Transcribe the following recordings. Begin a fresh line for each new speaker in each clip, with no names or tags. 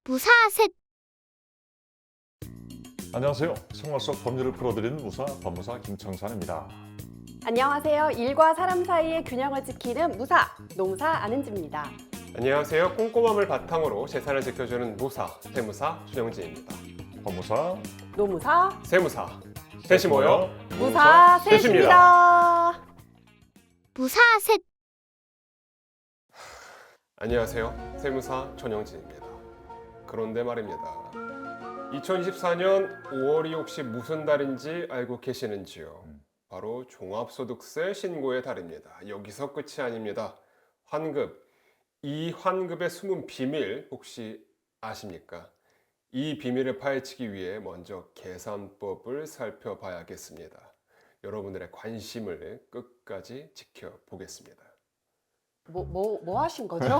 무사셋.
안녕하세요. 생활 속 법률을 풀어드리는 무사 법무사 김청산입니다.
안녕하세요. 일과 사람 사이의 균형을 지키는 무사, 노무사 안은지입니다.
안녕하세요. 꼼꼼함을 바탕으로 재산을 지켜주는 무사, 세무사 주정진입니다.
법무사
노무사,
세무사, 셋이 모여
무사 셋입니다.
무사셋.
안녕하세요. 세무사 전영진입니다. 그런데 말입니다. 2024년 5월이 혹시 무슨 달인지 알고 계시는지요? 바로 종합소득세 신고의 달입니다. 여기서 끝이 아닙니다. 환급, 이 환급의 숨은 비밀 혹시 아십니까? 이 비밀을 파헤치기 위해 먼저 계산법을 살펴봐야겠습니다. 여러분들의 관심을 끝까지 지켜보겠습니다.
뭐 하신 거죠?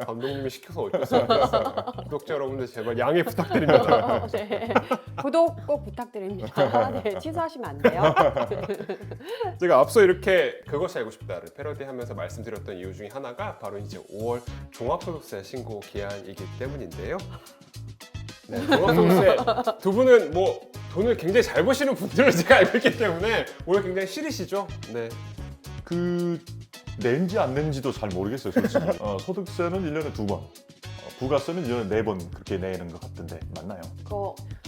감독님이 시켜서 어쩔 수 없겠어요. 구독자 여러분들 제발 양해 부탁드립니다.
네. 구독 꼭 부탁드립니다. 네, 취소하시면 안 돼요.
제가 앞서 이렇게 그것이 알고 싶다를 패러디하면서 말씀드렸던 이유 중에 하나가 바로 이제 5월 종합소득세 신고 기한이기 때문인데요. 네, 종합소득세 두 분은 뭐 돈을 굉장히 잘 버시는 분들로 제가 알고 있기 때문에 오늘 굉장히 시리시죠? 네.
낸지 안 낸지도 잘 모르겠어요, 솔직히. 소득세는 1년에 2번, 부가세는 1년에 4번 그렇게 내는 것 같은데 맞나요?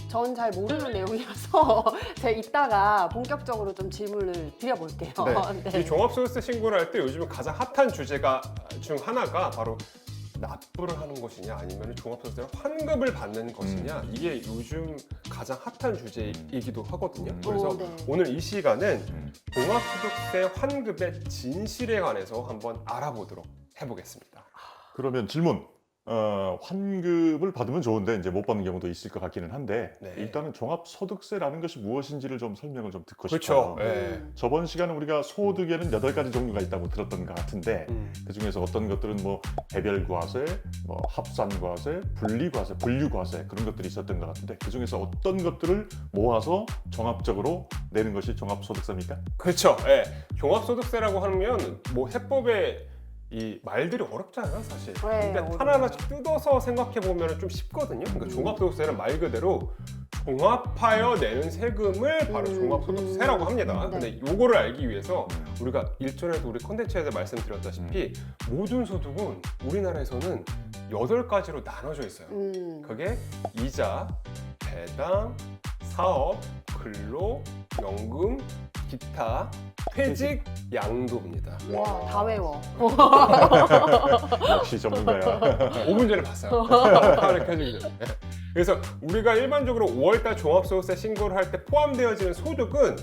전 잘 모르는 내용이라서 제가 이따가 본격적으로 좀 질문을 드려볼게요.
이 종합소득세 신고를 할 때 요즘 가장 핫한 주제가 중 하나가 바로 납부를 하는 것이냐 아니면 종합소득세를 환급을 받는 것이냐 이게 요즘 가장 핫한 주제이기도 하거든요. 그래서
네.
오늘 이 시간은 종합소득세 환급의 진실에 관해서 한번 알아보도록 해보겠습니다.
그러면 질문. 환급을 받으면 좋은데 이제 못 받는 경우도 있을 것 같기는 한데
네.
일단은 종합소득세라는 것이 무엇인지를 좀 설명을 좀 듣고
그렇죠.
싶어요.
네.
저번 시간에 우리가 소득에는 8가지 종류가 있다고 들었던 것 같은데 그 중에서 어떤 것들은 뭐 개별과세, 뭐 합산과세, 분리과세, 분류과세 그런 것들이 있었던 것 같은데 그 중에서 어떤 것들을 모아서 종합적으로 내는 것이 종합소득세입니까?
그렇죠. 네. 종합소득세라고 하면 뭐 해법에 이 말들이 어렵잖아요, 사실.
네,
근데 하나하나씩 뜯어서 생각해 보면 좀 쉽거든요. 그러니까 종합소득세는 말 그대로 종합하여 내는 세금을 바로 종합소득세라고 합니다.
네.
근데 요거를 알기 위해서 우리가 일전에도 우리 컨텐츠에서 말씀드렸다시피 모든 소득은 우리나라에서는 8가지로 나눠져 있어요. 그게 이자, 배당, 사업, 근로, 연금, 기타, 퇴직, 양도입니다.
와, 다 외워.
역시 전문가야.
5분 전에 봤어요. 카메라 켜지기 전에. 그래서 우리가 일반적으로 5월달 종합소득세 신고를 할 때 포함되어지는 소득은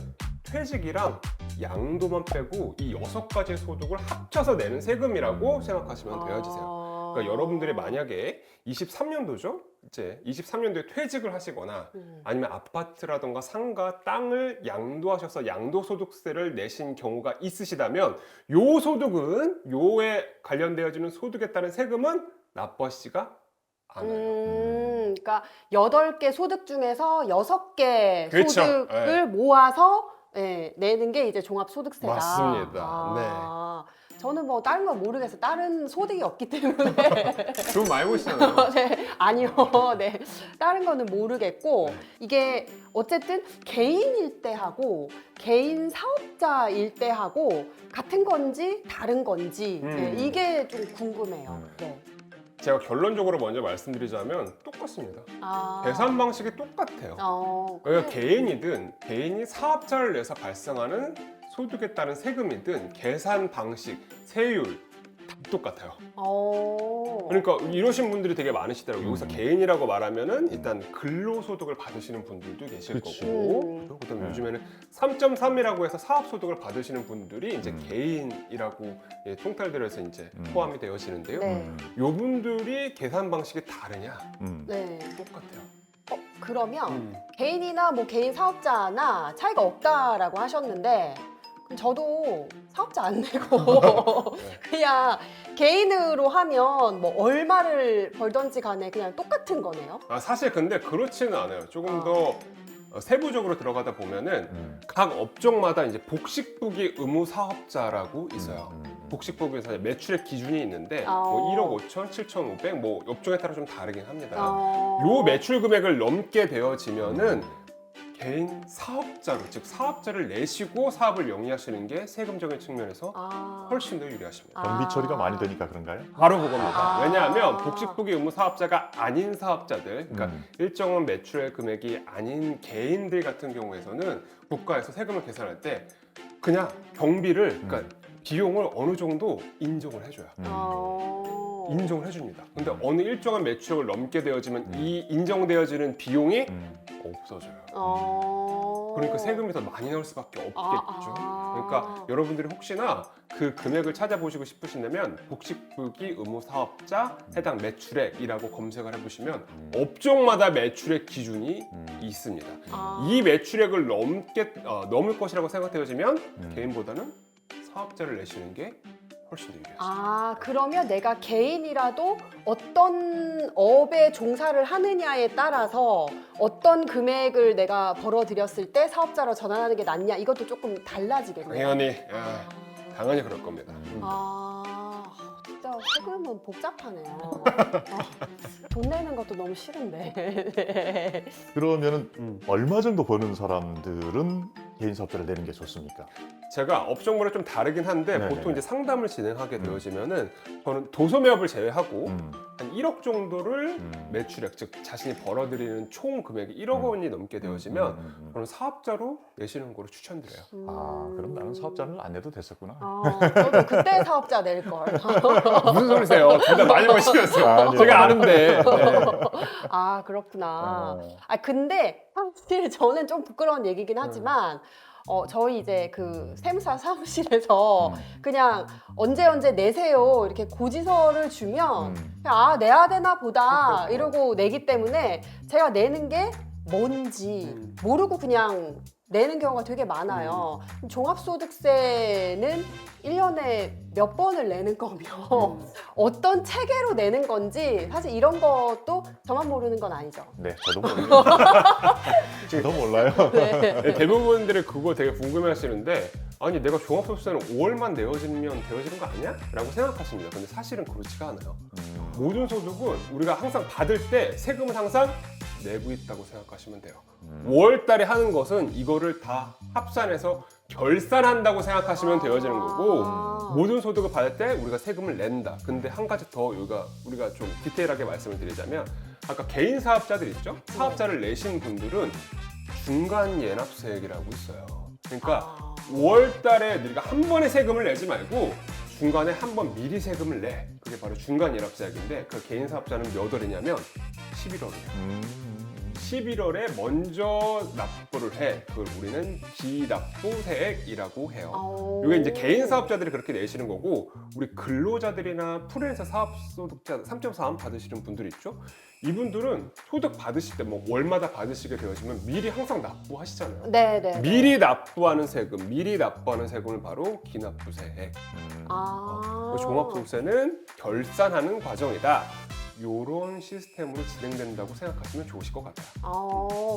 퇴직이랑 양도만 빼고 이 6가지 소득을 합쳐서 내는 세금이라고 생각하시면 되어지세요. 그러니까 여러분들이 만약에 23년도죠? 이제 23년도에 퇴직을 하시거나 아니면 아파트라던가 상가, 땅을 양도하셔서 양도소득세를 내신 경우가 있으시다면 요 소득은 요에 관련되어지는 소득에 따른 세금은 납부하시지가 않아요.
그러니까 8개 소득 중에서 6개
그렇죠.
소득을 모아서 내는 게 이제 종합소득세다.
맞습니다.
저는 뭐 다른 건 모르겠어요. 다른 소득이 없기 때문에.
좀 많이 보시잖아요.
네, 아니요. 네. 다른 거는 모르겠고, 이게 어쨌든 개인일 때 하고, 개인 사업자일 때 하고, 같은 건지 다른 건지, 네, 이게 좀 궁금해요. 네.
제가 결론적으로 먼저 말씀드리자면 똑같습니다. 계산 방식이 똑같아요. 그러니까 개인이 사업자를 내서 발생하는 소득에 따른 세금이든 계산 방식, 세율 다 똑같아요. 그러니까 이러신 분들이 되게 많으시더라고요. 여기서 개인이라고 말하면은 일단 근로소득을 받으시는 분들도 계실 거고, 그다음에 요즘에는 3.3이라고 해서 사업소득을 받으시는 분들이 이제 개인이라고 통탈들여서 이제 포함이 되어지는데요. 요 분들이 계산 방식이 다르냐?
네.
똑같아요.
그러면 개인이나 뭐 개인 사업자나 차이가 없다라고 하셨는데, 그럼 저도 사업자 안 내고 그냥 개인으로 하면 뭐 얼마를 벌던지 간에 그냥 똑같은 거네요?
사실 근데 그렇지는 않아요. 조금 더 세부적으로 들어가다 보면은 각 업종마다 이제 복식부기 의무 사업자라고 있어요. 복식법에서 매출액 기준이 있는데
어.
뭐 1억 5천, 7,500, 뭐 업종에 따라 좀 다르긴 합니다.
어.
요 매출 금액을 넘게 되어지면은 개인 사업자로, 즉 사업자를 내시고 사업을 영위하시는 게 세금적인 측면에서
아.
훨씬 더 유리하십니다.
경비 처리가 많이 되니까 그런가요?
바로 그겁니다.
아.
왜냐하면 복식부기 의무 사업자가 아닌 사업자들, 그러니까
음.
일정한 매출액 금액이 아닌 개인들 같은 경우에서는 국가에서 세금을 계산할 때 그냥 경비를, 그러니까 비용을 어느 정도 인정을 해줘요.
어.
인정을 해줍니다. 근데 어느 일정한 매출액을 넘게 되어지면 이 인정되어지는 비용이 없어져요.
어.
그러니까 세금이 더 많이 나올 수밖에 없겠죠.
아.
그러니까 여러분들이 혹시나 그 금액을 찾아보시고 싶으신다면 복식부기 의무 사업자 해당 매출액이라고 검색을 해보시면 업종마다 매출액 기준이 있습니다.
아.
이 매출액을 넘을 것이라고 생각되어지면 개인보다는 사업자를 내시는 게 훨씬 더 유리하죠.
아, 그러면 내가 개인이라도 어떤 업에 종사를 하느냐에 따라서 어떤 금액을 내가 벌어들였을 때 사업자로 전환하는 게 낫냐, 이것도 조금 달라지겠네요.
당연히 당연히 그럴 겁니다.
아, 진짜 세금은 복잡하네요. 돈 내는 것도 너무 싫은데. 네.
그러면은 얼마 정도 버는 사람들은 개인 사업자를 내는 게 좋습니까?
제가 업종마다 좀 다르긴 한데
네네네.
보통 이제 상담을 진행하게 되어지면은 저는 도소매업을 제외하고 한 1억 정도를 매출액, 즉 자신이 벌어들이는 총 금액이 1억 원이 넘게 되어지면 저는 사업자로 내시는 거를 추천드려요.
아, 그럼 나는 사업자는 안 내도 됐었구나.
저도 그때 사업자 낼 걸.
무슨 소리세요? 둘 다 많이 버시면서
아니요.
제가 아는데. 네.
아, 그렇구나.
어.
아, 근데 사실 저는 좀 부끄러운 얘기긴 하지만 저희 이제 그 세무사 사무실에서 그냥 언제 내세요 이렇게 고지서를 주면 그냥 내야 되나 보다 이러고 내기 때문에 제가 내는 게 뭔지 모르고 그냥 내는 경우가 되게 많아요. 종합소득세는 1년에 몇 번을 내는 거며 어떤 체계로 내는 건지 사실 이런 것도 저만 모르는 건 아니죠.
네, 저도 모르겠어요. 저도 몰라요.
네, 대부분들이 그거 되게 궁금해하시는데 아니 내가 종합소득세는 5월만 내어지면 되어지는 거 아니야? 라고 생각하십니다. 근데 사실은 그렇지가 않아요. 모든 소득은 우리가 항상 받을 때 세금은 항상 내고 있다고 생각하시면 돼요. 5월 달에 하는 것은 이거를 다 합산해서 결산한다고 생각하시면 되어지는 거고 모든 소득을 받을 때 우리가 세금을 낸다. 근데 한 가지 더 우리가 좀 디테일하게 말씀을 드리자면 아까 개인 사업자들 있죠? 사업자를 내신 분들은 중간 예납세액이라고 있어요. 그러니까 5월 달에 우리가 한 번에 세금을 내지 말고 중간에 한 번 미리 세금을 내. 그게 바로 중간 예납세액인데 그 개인 사업자는 몇 월이냐면 11월이에요. 11월에 먼저 납부를 해. 그걸 우리는 비납부세액이라고 해요. 이게 이제 개인 사업자들이 그렇게 내시는 거고 우리 근로자들이나 프리랜서 사업소득자 3.4원 받으시는 분들 있죠? 이분들은 소득 받으실 때 뭐 월마다 받으시게 되어지면 미리 항상 납부하시잖아요.
네네.
미리 납부하는 세금을 바로 기납부세액. 종합소득세는 결산하는 과정이다. 이런 시스템으로 진행된다고 생각하시면 좋으실 것 같아요.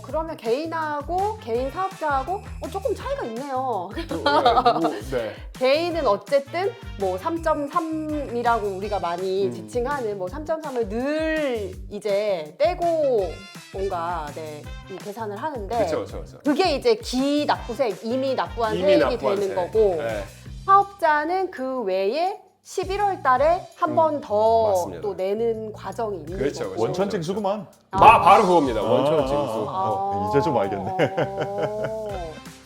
그러면 개인하고 개인 사업자하고 조금 차이가 있네요.
네.
개인은 어쨌든 뭐 3.3이라고 우리가 많이 지칭하는 뭐 3.3을 늘 이제 떼고 뭔가 이 계산을 하는데
그렇죠.
그게 이제 기납부세액 이미 납부한 세액이 되는 거고
네.
사업자는 그 외에 11월 달에 한 번 더
맞습니다.
또 내는 과정이 있는
그렇죠,
거죠.
그렇죠.
원천징수구만.
바로 그겁니다. 원천징수.
이제 좀 알겠네.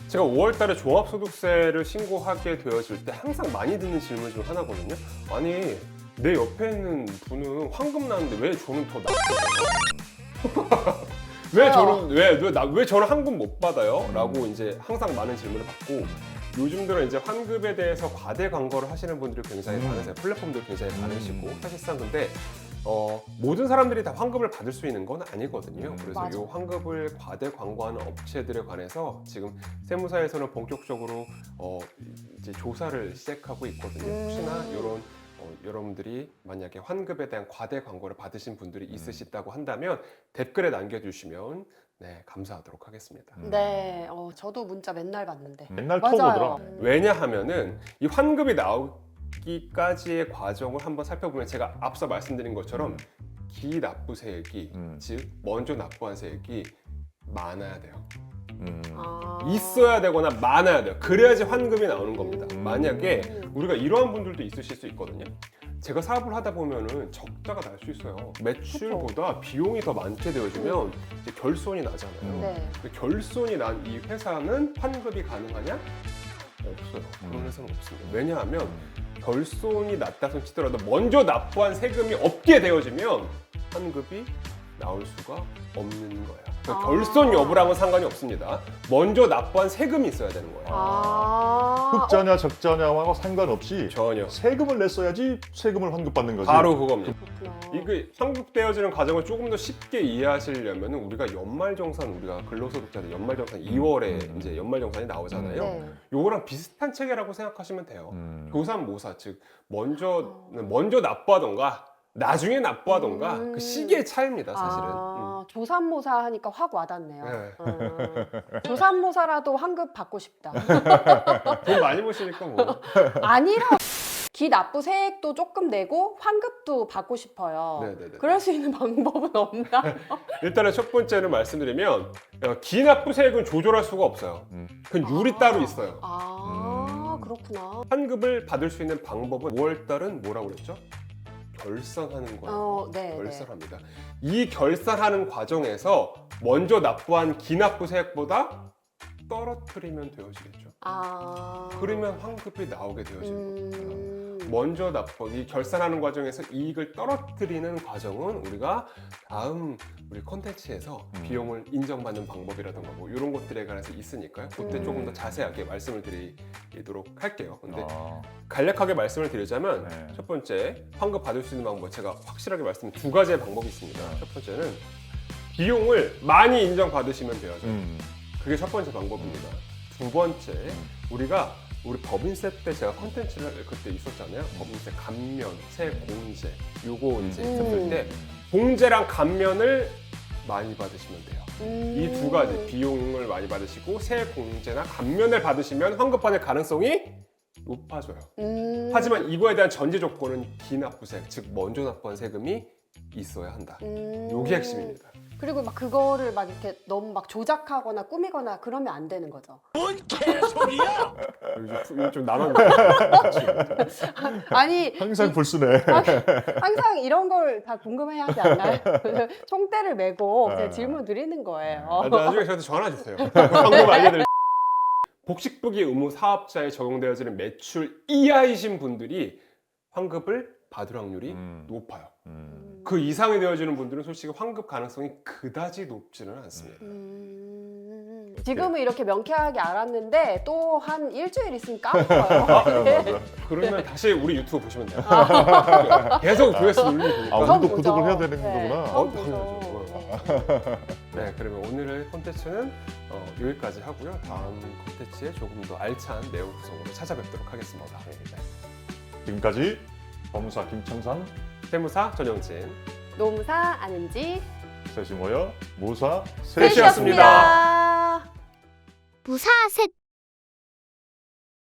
제가 5월 달에 종합소득세를 신고하게 되어질 때 항상 많이 듣는 질문 중 하나거든요. 아니, 내 옆에 있는 분은 황금 나는데 왜 저는 더 낮죠? 왜 저는 황금 못 받아요? 라고 이제 항상 많은 질문을 받고 요즘 들어 이제 환급에 대해서 과대 광고를 하시는 분들이 굉장히 많으세요. 플랫폼도 굉장히 많으시고 사실상 근데 모든 사람들이 다 환급을 받을 수 있는 건 아니거든요. 그래서
맞아.
이 환급을 과대 광고하는 업체들에 관해서 지금 세무사에서는 본격적으로 이제 조사를 시작하고 있거든요. 혹시나 이런 여러분들이 만약에 환급에 대한 과대 광고를 받으신 분들이 있으시다고 한다면 댓글에 남겨주시면 감사하도록 하겠습니다.
네, 저도 문자 맨날 받는데.
맨날
맞아요.
톡 오더라.
왜냐하면은 이 환급이 받기까지의 과정을 한번 살펴보면 제가 앞서 말씀드린 것처럼 기납부세액이 즉 먼저 납부한 세액이 많아야 돼요. 있어야 되거나 많아야 돼요. 그래야지 환급이 나오는 겁니다. 만약에 우리가 이러한 분들도 있으실 수 있거든요. 제가 사업을 하다 보면은 적자가 날 수 있어요. 매출보다 비용이 더 많게 되어지면 이제 결손이 나잖아요.
네.
근데 결손이 난 이 회사는 환급이 가능하냐? 없어요. 그런 회사는 없습니다. 왜냐하면 결손이 났다 손 치더라도 먼저 납부한 세금이 없게 되어지면 환급이 나올 수가 없는 거예요. 그러니까 결손 여부랑은 상관이 없습니다. 먼저 납부한 세금이 있어야 되는 거예요.
흑자냐 적자냐와 상관없이
전혀.
세금을 냈어야지 세금을 환급받는 거지.
바로 그겁니다.
그렇구나.
이게 환급되어지는 과정을 조금 더 쉽게 이해하시려면 우리가 연말정산, 우리가 근로소득자들 연말정산 2월에 이제 연말정산이 나오잖아요.
네.
요거랑 비슷한 체계라고 생각하시면 돼요. 조삼모사 즉 먼저 납부하던가 나중에 납부하던가 그 시기의 차이입니다, 사실은.
조삼모사 하니까 확 와닿네요.
네.
조삼모사라도 환급 받고 싶다.
돈 많이 버시니까 뭐.
아니라 기납부세액도 조금 내고 환급도 받고 싶어요.
네네네.
그럴 수 있는 방법은 없나요?
일단은 첫 번째는 말씀드리면 기납부세액은 조절할 수가 없어요. 그건 율이 따로 있어요.
그렇구나.
환급을 받을 수 있는 방법은 5월달은 뭐라고 그랬죠? 결산하는 거예요.
네.
결산합니다. 이 결산하는 과정에서 먼저 납부한 기납부세액보다 떨어뜨리면 되어지겠죠. 그러면 환급이 나오게 되어지는 겁니다. 먼저 이 결산하는 과정에서 이익을 떨어뜨리는 과정은 우리가 다음 우리 콘텐츠에서 비용을 인정받는 방법이라던가 뭐 이런 것들에 관해서 있으니까요. 그때 조금 더 자세하게 말씀을 드리도록 할게요. 근데 간략하게 말씀을 드리자면 첫 번째 환급 받을 수 있는 방법 제가 확실하게 말씀드린 두 가지의 방법이 있습니다. 첫 번째는 비용을 많이 인정받으시면 되어져. 그게 첫 번째 방법입니다. 두 번째 우리 법인세 때 제가 컨텐츠를 그때 있었잖아요. 법인세 감면, 세공제 요거 이제 있었을 때 공제랑 감면을 많이 받으시면 돼요. 이 두 가지 비용을 많이 받으시고 세공제나 감면을 받으시면 환급받을 가능성이 높아져요. 하지만 이거에 대한 전제 조건은 기납부세, 즉 먼저 납부한 세금이 있어야 한다. 요게 핵심입니다.
그리고 막 그거를 막 이렇게 너무 막 조작하거나 꾸미거나 그러면 안 되는 거죠.
여기 좀 나눠.
아니
항상 불순해.
항상 이런 걸 다 궁금해하지 않나요? 총대를 메고 그냥 질문 드리는 거예요.
나중에 저한테 전화 주세요. 방법 알려드릴게요. 복식부기 의무 사업자에 적용되어지는 매출 이하이신 분들이 환급을 받을 확률이 높아요. 그 이상이 되어지는 분들은 솔직히 환급 가능성이 그다지 높지는 않습니다.
지금은 이렇게 명쾌하게 알았는데 또 한 일주일 있으면 까먹어요. 네.
그러면 다시 우리 유튜브 보시면 돼요. 계속 조회수 눌리면 되니까.
우리도
처음
구독을
보죠.
해야 되는
네,
거구나.
처음
당연하죠.
보죠.
네, 그러면 오늘의 콘텐츠는 여기까지 하고요. 다음 콘텐츠에 조금 더 알찬 내용 구성으로 찾아뵙도록 하겠습니다.
지금까지 법무사 김창상,
세무사 전영진.
노무사 아는지
셋이 모여 무사
셋이었습니다.
무사 셋